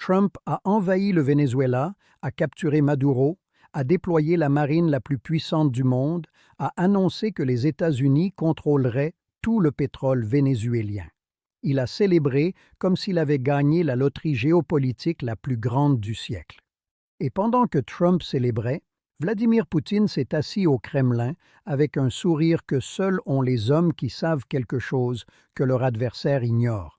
Trump a envahi le Venezuela, a capturé Maduro, a déployé la marine la plus puissante du monde, a annoncé que les États-Unis contrôleraient tout le pétrole vénézuélien. Il a célébré comme s'il avait gagné la loterie géopolitique la plus grande du siècle. Et pendant que Trump célébrait, Vladimir Poutine s'est assis au Kremlin avec un sourire que seuls ont les hommes qui savent quelque chose que leur adversaire ignore.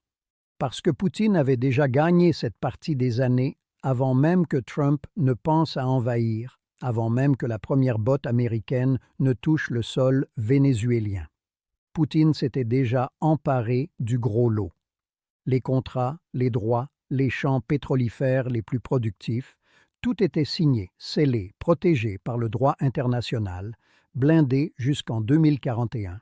Parce que Poutine avait déjà gagné cette partie des années avant même que Trump ne pense à envahir, avant même que la première botte américaine ne touche le sol vénézuélien. Poutine s'était déjà emparé du gros lot. Les contrats, les droits, les champs pétrolifères les plus productifs, tout était signé, scellé, protégé par le droit international, blindé jusqu'en 2041.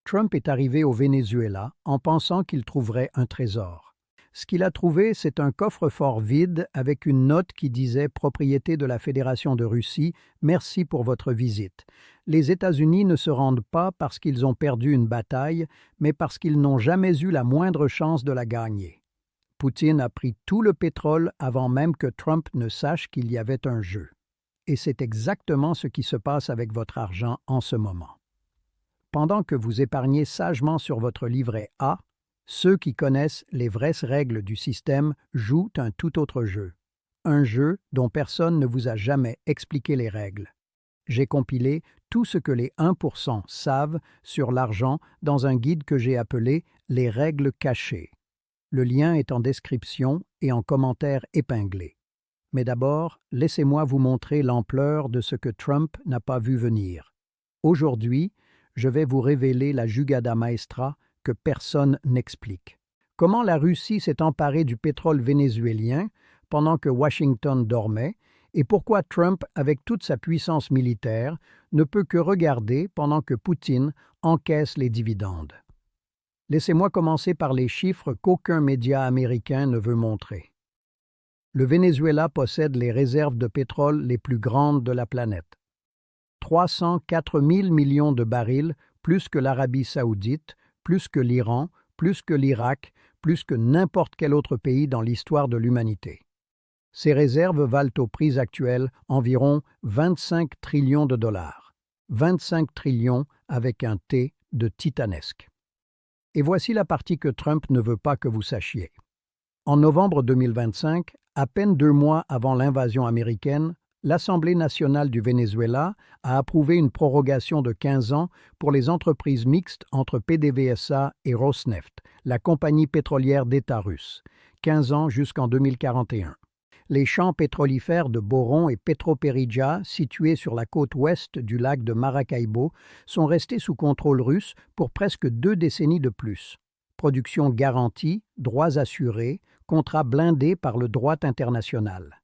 Trump est arrivé au Venezuela en pensant qu'il trouverait un trésor. Ce qu'il a trouvé, c'est un coffre-fort vide avec une note qui disait « Propriété de la Fédération de Russie, merci pour votre visite ». Les États-Unis ne se rendent pas parce qu'ils ont perdu une bataille, mais parce qu'ils n'ont jamais eu la moindre chance de la gagner. Poutine a pris tout le pétrole avant même que Trump ne sache qu'il y avait un jeu. Et c'est exactement ce qui se passe avec votre argent en ce moment. Pendant que vous épargnez sagement sur votre livret A, ceux qui connaissent les vraies règles du système jouent un tout autre jeu. Un jeu dont personne ne vous a jamais expliqué les règles. J'ai compilé tout ce que les 1% savent sur l'argent dans un guide que j'ai appelé « Les règles cachées ». Le lien est en description et en commentaire épinglé. Mais d'abord, laissez-moi vous montrer l'ampleur de ce que Trump n'a pas vu venir. Aujourd'hui, je vais vous révéler la jugada maestra que personne n'explique. Comment la Russie s'est emparée du pétrole vénézuélien pendant que Washington dormait et pourquoi Trump, avec toute sa puissance militaire, ne peut que regarder pendant que Poutine encaisse les dividendes. Laissez-moi commencer par les chiffres qu'aucun média américain ne veut montrer. Le Venezuela possède les réserves de pétrole les plus grandes de la planète. 304 000 millions de barils, plus que l'Arabie saoudite, plus que l'Iran, plus que l'Irak, plus que n'importe quel autre pays dans l'histoire de l'humanité. Ces réserves valent au prix actuel environ 25 trillions de dollars. 25 trillions avec un T de titanesque. Et voici la partie que Trump ne veut pas que vous sachiez. En novembre 2025, à peine 2 mois avant l'invasion américaine, l'Assemblée nationale du Venezuela a approuvé une prorogation de 15 ans pour les entreprises mixtes entre PDVSA et Rosneft, la compagnie pétrolière d'État russe, 15 ans jusqu'en 2041. Les champs pétrolifères de Boron et Petroperija, situés sur la côte ouest du lac de Maracaibo, sont restés sous contrôle russe pour presque 2 décennies de plus. Production garantie, droits assurés, contrats blindés par le droit international.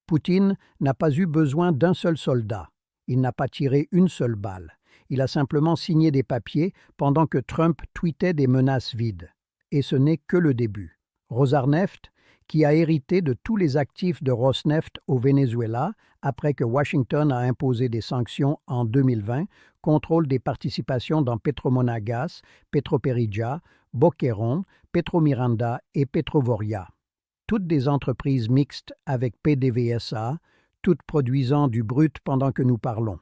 Poutine n'a pas eu besoin d'un seul soldat. Il n'a pas tiré une seule balle. Il a simplement signé des papiers pendant que Trump tweetait des menaces vides. Et ce n'est que le début. Rosneft, qui a hérité de tous les actifs de Rosneft au Venezuela après que Washington a imposé des sanctions en 2020, contrôle des participations dans Petromonagas, Petroperija, Boquerón, Petromiranda et Petrovoria. Toutes des entreprises mixtes avec PDVSA, toutes produisant du brut pendant que nous parlons.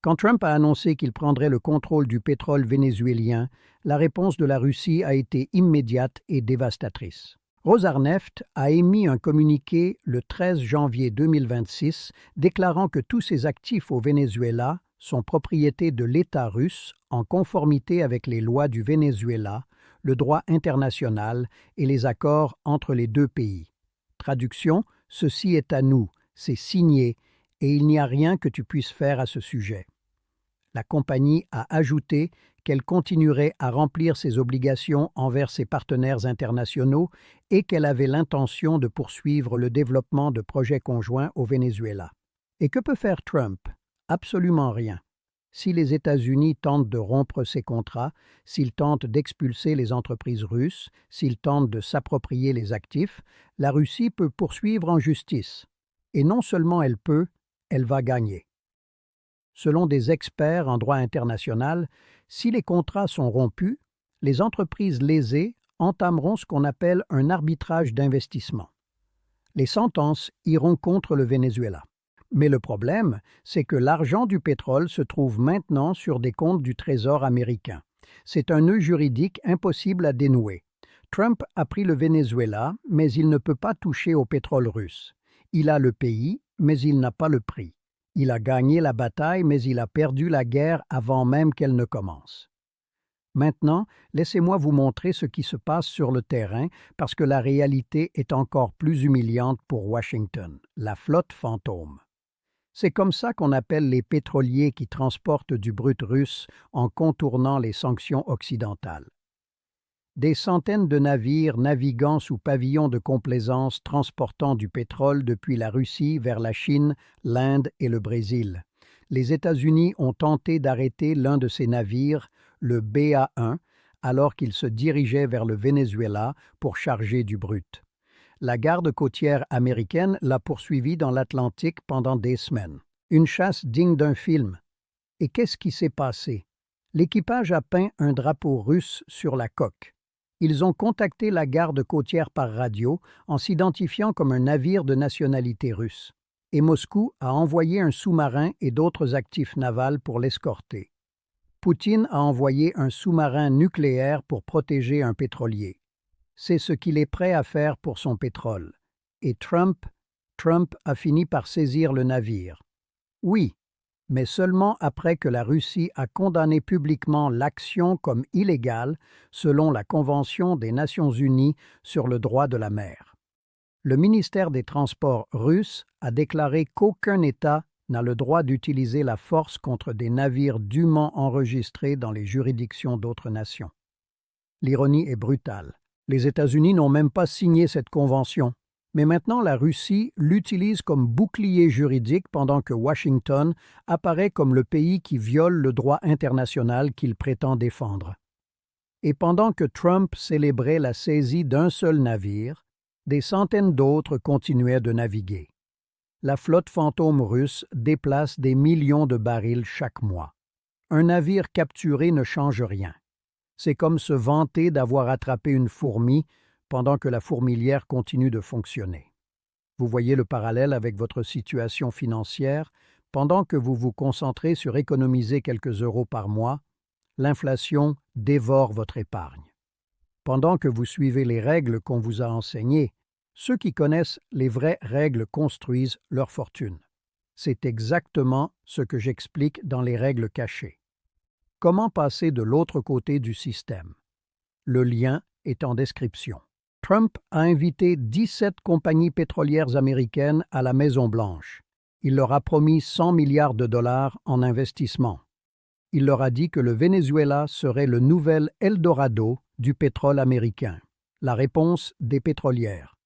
Quand Trump a annoncé qu'il prendrait le contrôle du pétrole vénézuélien, la réponse de la Russie a été immédiate et dévastatrice. Rosneft a émis un communiqué le 13 janvier 2026 déclarant que tous ses actifs au Venezuela sont propriété de l'État russe en conformité avec les lois du Venezuela, le droit international et les accords entre les deux pays. Traduction, ceci est à nous, c'est signé et il n'y a rien que tu puisses faire à ce sujet. La compagnie a ajouté qu'elle continuerait à remplir ses obligations envers ses partenaires internationaux et qu'elle avait l'intention de poursuivre le développement de projets conjoints au Venezuela. Et que peut faire Trump? Absolument rien. Si les États-Unis tentent de rompre ces contrats, s'ils tentent d'expulser les entreprises russes, s'ils tentent de s'approprier les actifs, la Russie peut poursuivre en justice. Et non seulement elle peut, elle va gagner. Selon des experts en droit international, si les contrats sont rompus, les entreprises lésées entameront ce qu'on appelle un arbitrage d'investissement. Les sentences iront contre le Venezuela. Mais le problème, c'est que l'argent du pétrole se trouve maintenant sur des comptes du Trésor américain. C'est un nœud juridique impossible à dénouer. Trump a pris le Venezuela, mais il ne peut pas toucher au pétrole russe. Il a le pays, mais il n'a pas le prix. Il a gagné la bataille, mais il a perdu la guerre avant même qu'elle ne commence. Maintenant, laissez-moi vous montrer ce qui se passe sur le terrain, parce que la réalité est encore plus humiliante pour Washington, la flotte fantôme. C'est comme ça qu'on appelle les pétroliers qui transportent du brut russe en contournant les sanctions occidentales. Des centaines de navires naviguant sous pavillon de complaisance transportant du pétrole depuis la Russie vers la Chine, l'Inde et le Brésil. Les États-Unis ont tenté d'arrêter l'un de ces navires, le BA-1, alors qu'il se dirigeait vers le Venezuela pour charger du brut. La garde côtière américaine l'a poursuivi dans l'Atlantique pendant des semaines. Une chasse digne d'un film. Et qu'est-ce qui s'est passé? L'équipage a peint un drapeau russe sur la coque. Ils ont contacté la garde côtière par radio en s'identifiant comme un navire de nationalité russe. Et Moscou a envoyé un sous-marin et d'autres actifs navals pour l'escorter. Poutine a envoyé un sous-marin nucléaire pour protéger un pétrolier. C'est ce qu'il est prêt à faire pour son pétrole. Et Trump a fini par saisir le navire. Oui, mais seulement après que la Russie a condamné publiquement l'action comme illégale selon la Convention des Nations Unies sur le droit de la mer. Le ministère des Transports russe a déclaré qu'aucun État n'a le droit d'utiliser la force contre des navires dûment enregistrés dans les juridictions d'autres nations. L'ironie est brutale. Les États-Unis n'ont même pas signé cette convention. Mais maintenant, la Russie l'utilise comme bouclier juridique pendant que Washington apparaît comme le pays qui viole le droit international qu'il prétend défendre. Et pendant que Trump célébrait la saisie d'un seul navire, des centaines d'autres continuaient de naviguer. La flotte fantôme russe déplace des millions de barils chaque mois. Un navire capturé ne change rien. C'est comme se vanter d'avoir attrapé une fourmi pendant que la fourmilière continue de fonctionner. Vous voyez le parallèle avec votre situation financière. Pendant que vous vous concentrez sur économiser quelques euros par mois, l'inflation dévore votre épargne. Pendant que vous suivez les règles qu'on vous a enseignées, ceux qui connaissent les vraies règles construisent leur fortune. C'est exactement ce que j'explique dans les règles cachées. Comment passer de l'autre côté du système? Le lien est en description. Trump a invité 17 compagnies pétrolières américaines à la Maison-Blanche. Il leur a promis 100 milliards de dollars en investissement. Il leur a dit que le Venezuela serait le nouvel Eldorado du pétrole américain. La réponse des pétrolières.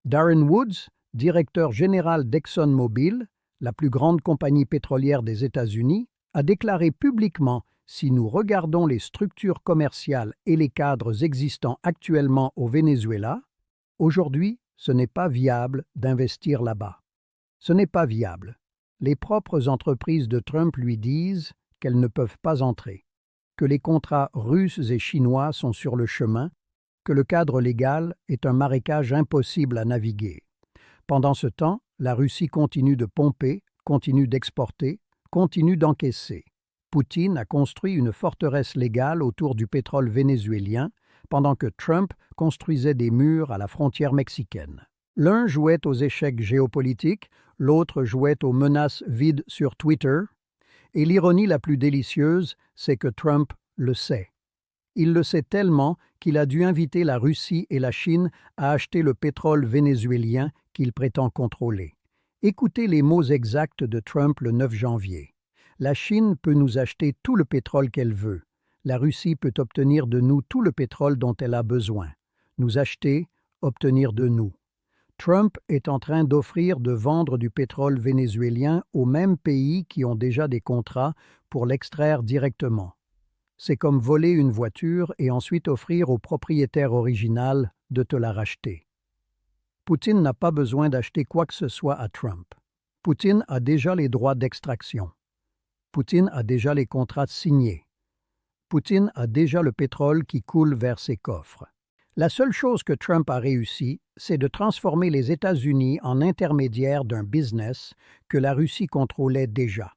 Darren Woods, directeur général d'ExxonMobil, la plus grande compagnie pétrolière des États-Unis, a déclaré publiquement: si nous regardons les structures commerciales et les cadres existants actuellement au Venezuela, aujourd'hui, ce n'est pas viable d'investir là-bas. Ce n'est pas viable. Les propres entreprises de Trump lui disent qu'elles ne peuvent pas entrer, que les contrats russes et chinois sont sur le chemin, que le cadre légal est un marécage impossible à naviguer. Pendant ce temps, la Russie continue de pomper, continue d'exporter, continue d'encaisser. Poutine a construit une forteresse légale autour du pétrole vénézuélien, pendant que Trump construisait des murs à la frontière mexicaine. L'un jouait aux échecs géopolitiques, l'autre jouait aux menaces vides sur Twitter, et l'ironie la plus délicieuse, c'est que Trump le sait. Il le sait tellement qu'il a dû inviter la Russie et la Chine à acheter le pétrole vénézuélien qu'il prétend contrôler. Écoutez les mots exacts de Trump le 9 janvier. La Chine peut nous acheter tout le pétrole qu'elle veut. La Russie peut obtenir de nous tout le pétrole dont elle a besoin. Nous acheter, obtenir de nous. Trump est en train d'offrir de vendre du pétrole vénézuélien aux mêmes pays qui ont déjà des contrats pour l'extraire directement. C'est comme voler une voiture et ensuite offrir au propriétaire original de te la racheter. Poutine n'a pas besoin d'acheter quoi que ce soit à Trump. Poutine a déjà les droits d'extraction. Poutine a déjà les contrats signés. Poutine a déjà le pétrole qui coule vers ses coffres. La seule chose que Trump a réussi, c'est de transformer les États-Unis en intermédiaires d'un business que la Russie contrôlait déjà.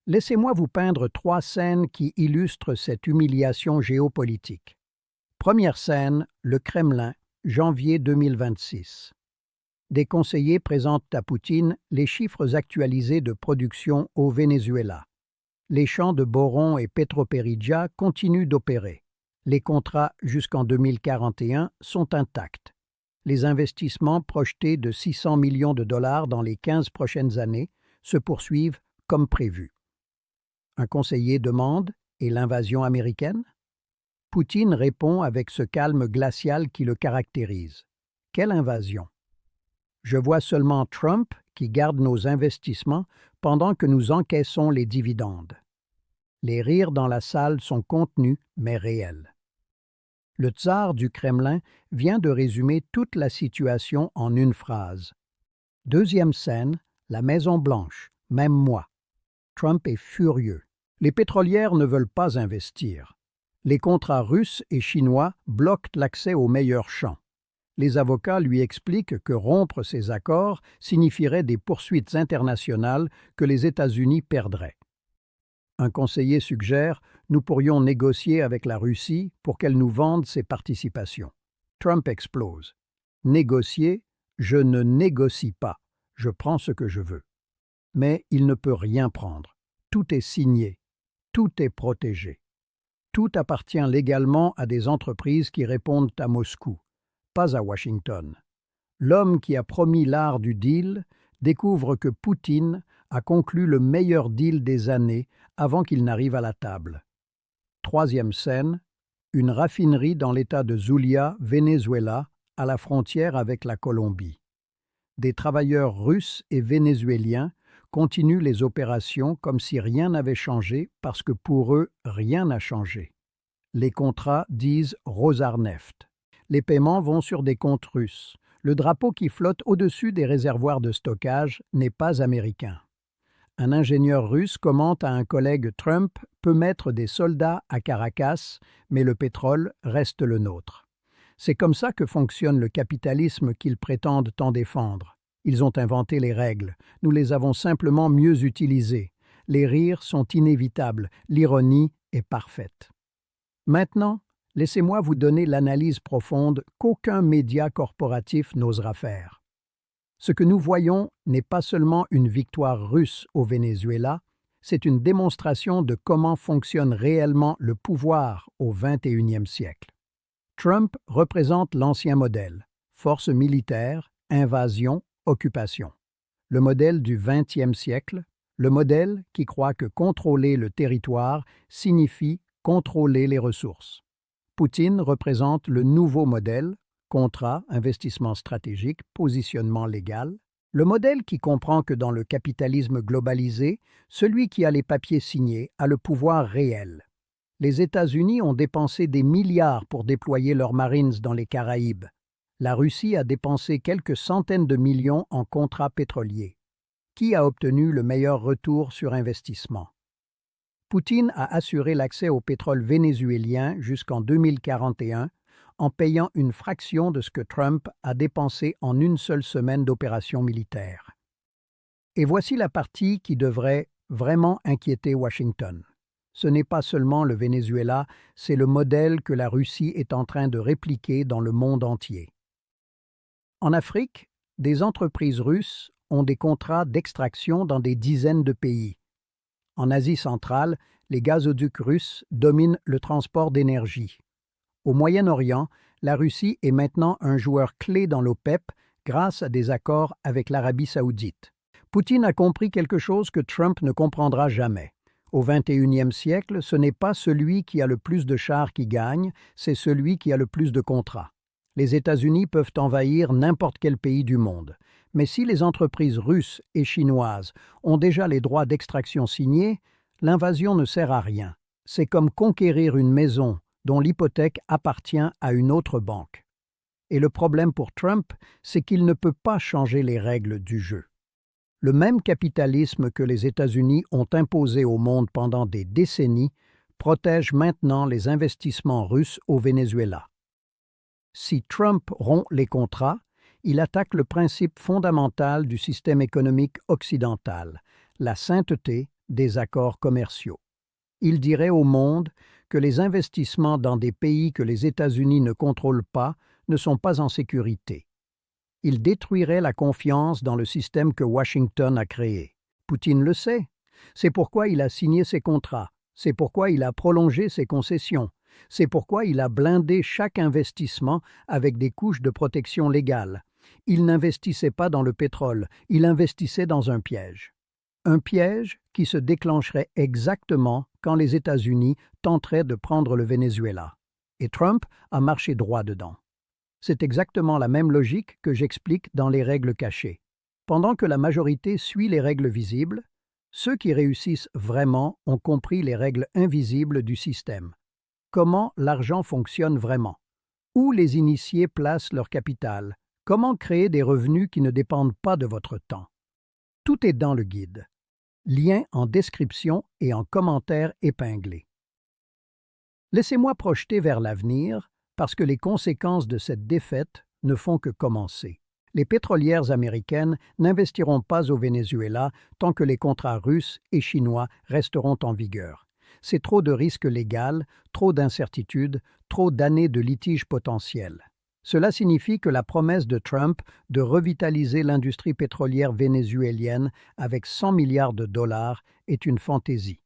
Laissez-moi vous peindre 3 scènes qui illustrent cette humiliation géopolitique. Première scène, le Kremlin, janvier 2026. Des conseillers présentent à Poutine les chiffres actualisés de production au Venezuela. Les champs de Boron et Petroperidja continuent d'opérer. Les contrats jusqu'en 2041 sont intacts. Les investissements projetés de 600 millions de dollars dans les 15 prochaines années se poursuivent comme prévu. Un conseiller demande « Et l'invasion américaine ?» Poutine répond avec ce calme glacial qui le caractérise. Quelle invasion? Je vois seulement Trump qui garde nos investissements pendant que nous encaissons les dividendes. Les rires dans la salle sont contenus mais réels. Le tsar du Kremlin vient de résumer toute la situation en une phrase. Deuxième scène, la Maison-Blanche, même moi. Trump est furieux. Les pétrolières ne veulent pas investir. Les contrats russes et chinois bloquent l'accès aux meilleurs champs. Les avocats lui expliquent que rompre ces accords signifierait des poursuites internationales que les États-Unis perdraient. Un conseiller suggère « Nous pourrions négocier avec la Russie pour qu'elle nous vende ses participations ». Trump explose. « Négocier? Je ne négocie pas. Je prends ce que je veux. » Mais il ne peut rien prendre. Tout est signé. Tout est protégé. Tout appartient légalement à des entreprises qui répondent à Moscou, pas à Washington. L'homme qui a promis l'art du deal découvre que Poutine a conclu le meilleur deal des années avant qu'il n'arrive à la table. Troisième scène, une raffinerie dans l'état de Zulia, Venezuela, à la frontière avec la Colombie. Des travailleurs russes et vénézuéliens continuent les opérations comme si rien n'avait changé parce que pour eux, rien n'a changé. Les contrats disent Rosneft. Les paiements vont sur des comptes russes. Le drapeau qui flotte au-dessus des réservoirs de stockage n'est pas américain. Un ingénieur russe commente à un collègue Trump peut mettre des soldats à Caracas, mais le pétrole reste le nôtre. C'est comme ça que fonctionne le capitalisme qu'ils prétendent tant défendre. Ils ont inventé les règles, nous les avons simplement mieux utilisées. Les rires sont inévitables, l'ironie est parfaite. Maintenant, laissez-moi vous donner l'analyse profonde qu'aucun média corporatif n'osera faire. Ce que nous voyons n'est pas seulement une victoire russe au Venezuela, c'est une démonstration de comment fonctionne réellement le pouvoir au XXIe siècle. Trump représente l'ancien modèle, force militaire, invasion, occupation. Le modèle du XXe siècle, le modèle qui croit que contrôler le territoire signifie contrôler les ressources. Poutine représente le nouveau modèle, contrat, investissement stratégique, positionnement légal, le modèle qui comprend que dans le capitalisme globalisé, celui qui a les papiers signés a le pouvoir réel. Les États-Unis ont dépensé des milliards pour déployer leurs Marines dans les Caraïbes. La Russie a dépensé quelques centaines de millions en contrats pétroliers. Qui a obtenu le meilleur retour sur investissement? Poutine a assuré l'accès au pétrole vénézuélien jusqu'en 2041 en payant une fraction de ce que Trump a dépensé en une seule semaine d'opération militaire. Et voici la partie qui devrait vraiment inquiéter Washington. Ce n'est pas seulement le Venezuela, c'est le modèle que la Russie est en train de répliquer dans le monde entier. En Afrique, des entreprises russes ont des contrats d'extraction dans des dizaines de pays. En Asie centrale, les gazoducs russes dominent le transport d'énergie. Au Moyen-Orient, la Russie est maintenant un joueur clé dans l'OPEP grâce à des accords avec l'Arabie saoudite. Poutine a compris quelque chose que Trump ne comprendra jamais. Au XXIe siècle, ce n'est pas celui qui a le plus de chars qui gagne, c'est celui qui a le plus de contrats. Les États-Unis peuvent envahir n'importe quel pays du monde. Mais si les entreprises russes et chinoises ont déjà les droits d'extraction signés, l'invasion ne sert à rien. C'est comme conquérir une maison dont l'hypothèque appartient à une autre banque. Et le problème pour Trump, c'est qu'il ne peut pas changer les règles du jeu. Le même capitalisme que les États-Unis ont imposé au monde pendant des décennies protège maintenant les investissements russes au Venezuela. Si Trump rompt les contrats, il attaque le principe fondamental du système économique occidental, la sainteté des accords commerciaux. Il dirait au monde que les investissements dans des pays que les États-Unis ne contrôlent pas ne sont pas en sécurité. Il détruirait la confiance dans le système que Washington a créé. Poutine le sait. C'est pourquoi il a signé ses contrats. C'est pourquoi il a prolongé ses concessions. C'est pourquoi il a blindé chaque investissement avec des couches de protection légale. Il n'investissait pas dans le pétrole, il investissait dans un piège. Un piège qui se déclencherait exactement quand les États-Unis tenteraient de prendre le Venezuela. Et Trump a marché droit dedans. C'est exactement la même logique que j'explique dans les règles cachées. Pendant que la majorité suit les règles visibles, ceux qui réussissent vraiment ont compris les règles invisibles du système. Comment l'argent fonctionne vraiment? Où les initiés placent leur capital? Comment créer des revenus qui ne dépendent pas de votre temps? Tout est dans le guide. Lien en description et en commentaire épinglé. Laissez-moi projeter vers l'avenir parce que les conséquences de cette défaite ne font que commencer. Les pétrolières américaines n'investiront pas au Venezuela tant que les contrats russes et chinois resteront en vigueur. C'est trop de risques légaux, trop d'incertitudes, trop d'années de litiges potentiels. Cela signifie que la promesse de Trump de revitaliser l'industrie pétrolière vénézuélienne avec 100 milliards de dollars est une fantaisie.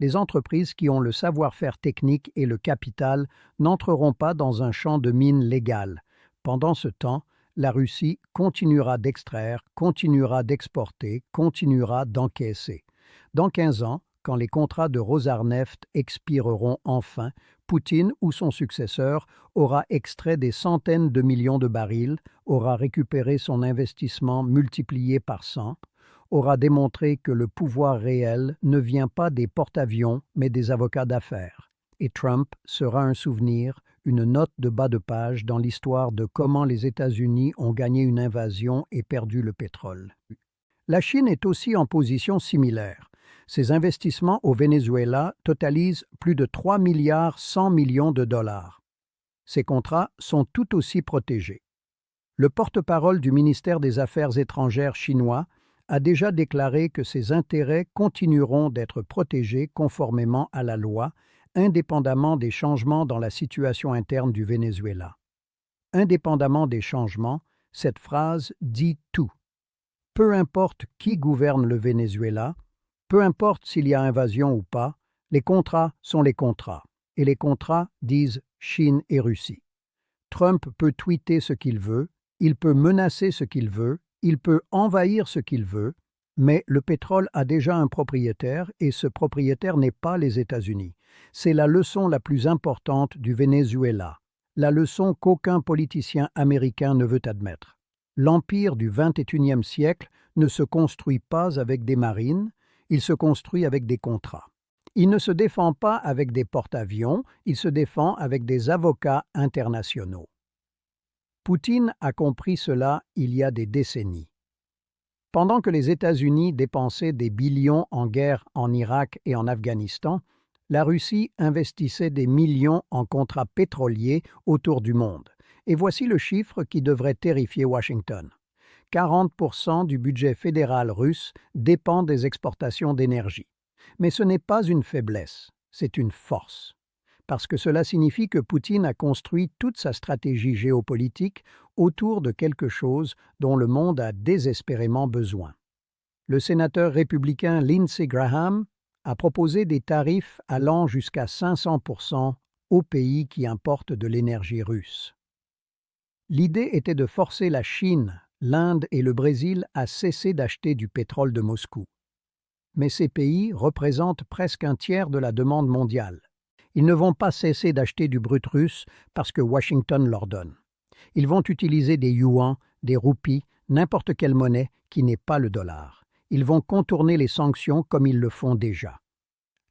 Les entreprises qui ont le savoir-faire technique et le capital n'entreront pas dans un champ de mines légal. Pendant ce temps, la Russie continuera d'extraire, continuera d'exporter, continuera d'encaisser. Dans 15 ans, quand les contrats de Rosneft expireront enfin, Poutine ou son successeur aura extrait des centaines de millions de barils, aura récupéré son investissement multiplié par 100, aura démontré que le pouvoir réel ne vient pas des porte-avions mais des avocats d'affaires. Et Trump sera un souvenir, une note de bas de page dans l'histoire de comment les États-Unis ont gagné une invasion et perdu le pétrole. La Chine est aussi en position similaire. Ses investissements au Venezuela totalisent plus de 3 milliards 100 millions de dollars. Ces contrats sont tout aussi protégés. Le porte-parole du ministère des Affaires étrangères chinois a déjà déclaré que ses intérêts continueront d'être protégés conformément à la loi, indépendamment des changements dans la situation interne du Venezuela. Indépendamment des changements, cette phrase dit tout. Peu importe qui gouverne le Venezuela, peu importe s'il y a invasion ou pas, les contrats sont les contrats. Et les contrats disent Chine et Russie. Trump peut tweeter ce qu'il veut, il peut menacer ce qu'il veut, il peut envahir ce qu'il veut, mais le pétrole a déjà un propriétaire et ce propriétaire n'est pas les États-Unis. C'est la leçon la plus importante du Venezuela, la leçon qu'aucun politicien américain ne veut admettre. L'empire du XXIe siècle ne se construit pas avec des marines, il se construit avec des contrats. Il ne se défend pas avec des porte-avions, il se défend avec des avocats internationaux. Poutine a compris cela il y a des décennies. Pendant que les États-Unis dépensaient des billions en guerre en Irak et en Afghanistan, la Russie investissait des millions en contrats pétroliers autour du monde. Et voici le chiffre qui devrait terrifier Washington. 40% du budget fédéral russe dépend des exportations d'énergie. Mais ce n'est pas une faiblesse, c'est une force. Parce que cela signifie que Poutine a construit toute sa stratégie géopolitique autour de quelque chose dont le monde a désespérément besoin. Le sénateur républicain Lindsey Graham a proposé des tarifs allant jusqu'à 500% aux pays qui importent de l'énergie russe. L'idée était de forcer la Chine, l'Inde et le Brésil à cesser d'acheter du pétrole de Moscou. Mais ces pays représentent presque un tiers de la demande mondiale. Ils ne vont pas cesser d'acheter du brut russe parce que Washington leur donne. Ils vont utiliser des yuans, des roupies, n'importe quelle monnaie qui n'est pas le dollar. Ils vont contourner les sanctions comme ils le font déjà.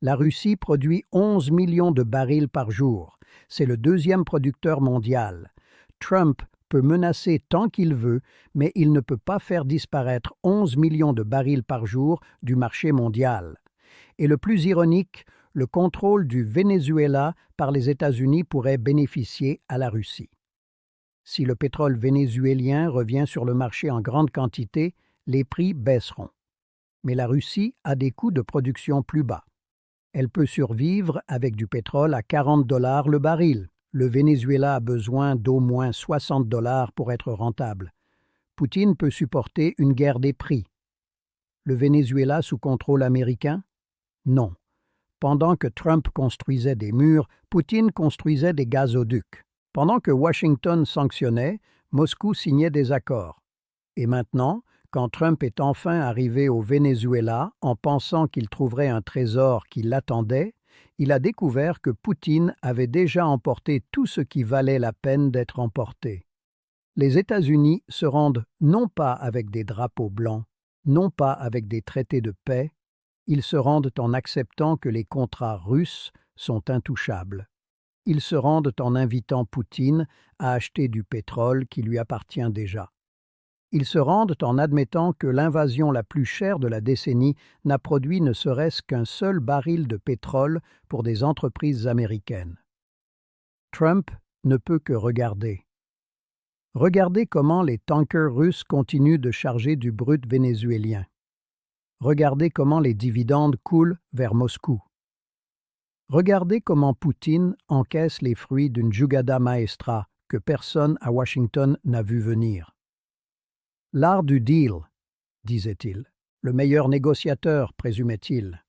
La Russie produit 11 millions de barils par jour. C'est le deuxième producteur mondial. Trump peut menacer tant qu'il veut, mais il ne peut pas faire disparaître 11 millions de barils par jour du marché mondial. Et le plus ironique, le contrôle du Venezuela par les États-Unis pourrait bénéficier à la Russie. Si le pétrole vénézuélien revient sur le marché en grande quantité, les prix baisseront. Mais la Russie a des coûts de production plus bas. Elle peut survivre avec du pétrole à 40 $ le baril. Le Venezuela a besoin d'au moins 60 $ pour être rentable. Poutine peut supporter une guerre des prix. Le Venezuela sous contrôle américain? Non. Pendant que Trump construisait des murs, Poutine construisait des gazoducs. Pendant que Washington sanctionnait, Moscou signait des accords. Et maintenant, quand Trump est enfin arrivé au Venezuela en pensant qu'il trouverait un trésor qui l'attendait, il a découvert que Poutine avait déjà emporté tout ce qui valait la peine d'être emporté. Les États-Unis se rendent non pas avec des drapeaux blancs, non pas avec des traités de paix, ils se rendent en acceptant que les contrats russes sont intouchables. Ils se rendent en invitant Poutine à acheter du pétrole qui lui appartient déjà. Ils se rendent en admettant que l'invasion la plus chère de la décennie n'a produit ne serait-ce qu'un seul baril de pétrole pour des entreprises américaines. Trump ne peut que regarder. Regardez comment les tankers russes continuent de charger du brut vénézuélien. Regardez comment les dividendes coulent vers Moscou. Regardez comment Poutine encaisse les fruits d'une jugada maestra que personne à Washington n'a vu venir. L'art du deal, disait-il. Le meilleur négociateur, présumait-il.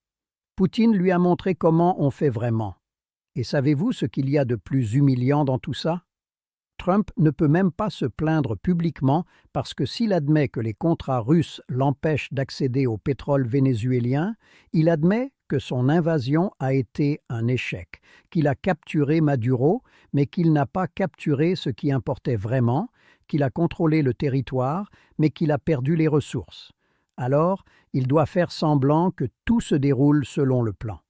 Poutine lui a montré comment on fait vraiment. Et savez-vous ce qu'il y a de plus humiliant dans tout ça? Trump ne peut même pas se plaindre publiquement parce que s'il admet que les contrats russes l'empêchent d'accéder au pétrole vénézuélien, il admet que son invasion a été un échec, qu'il a capturé Maduro, mais qu'il n'a pas capturé ce qui importait vraiment, qu'il a contrôlé le territoire, mais qu'il a perdu les ressources. Alors, il doit faire semblant que tout se déroule selon le plan.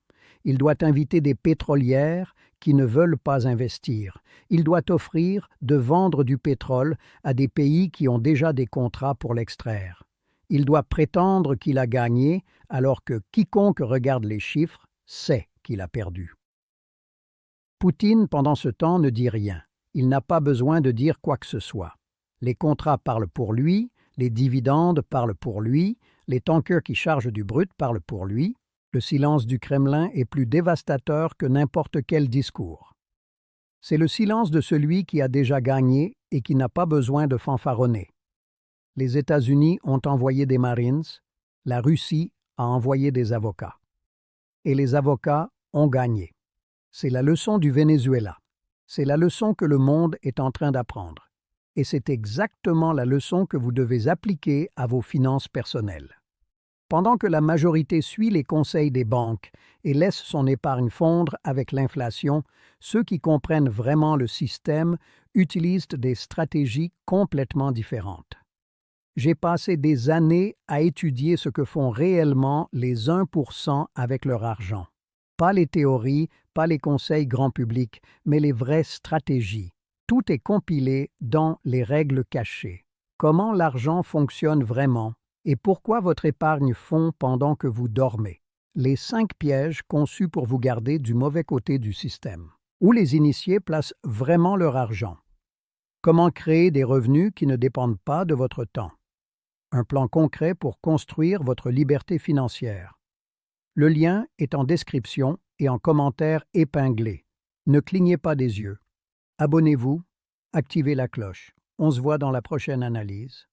Il doit inviter des pétrolières qui ne veulent pas investir. Il doit offrir de vendre du pétrole à des pays qui ont déjà des contrats pour l'extraire. Il doit prétendre qu'il a gagné alors que quiconque regarde les chiffres sait qu'il a perdu. Poutine, pendant ce temps, ne dit rien. Il n'a pas besoin de dire quoi que ce soit. Les contrats parlent pour lui, les dividendes parlent pour lui, les tankers qui chargent du brut parlent pour lui. Le silence du Kremlin est plus dévastateur que n'importe quel discours. C'est le silence de celui qui a déjà gagné et qui n'a pas besoin de fanfaronner. Les États-Unis ont envoyé des Marines, la Russie a envoyé des avocats. Et les avocats ont gagné. C'est la leçon du Venezuela. C'est la leçon que le monde est en train d'apprendre. Et c'est exactement la leçon que vous devez appliquer à vos finances personnelles. Pendant que la majorité suit les conseils des banques et laisse son épargne fondre avec l'inflation, ceux qui comprennent vraiment le système utilisent des stratégies complètement différentes. J'ai passé des années à étudier ce que font réellement les 1% avec leur argent. Pas les théories, pas les conseils grand public, mais les vraies stratégies. Tout est compilé dans les règles cachées. Comment l'argent fonctionne vraiment et pourquoi votre épargne fond pendant que vous dormez. Les 5 pièges conçus pour vous garder du mauvais côté du système. Où les initiés placent vraiment leur argent. Comment créer des revenus qui ne dépendent pas de votre temps. Un plan concret pour construire votre liberté financière. Le lien est en description et en commentaire épinglé. Ne clignez pas des yeux. Abonnez-vous, activez la cloche. On se voit dans la prochaine analyse.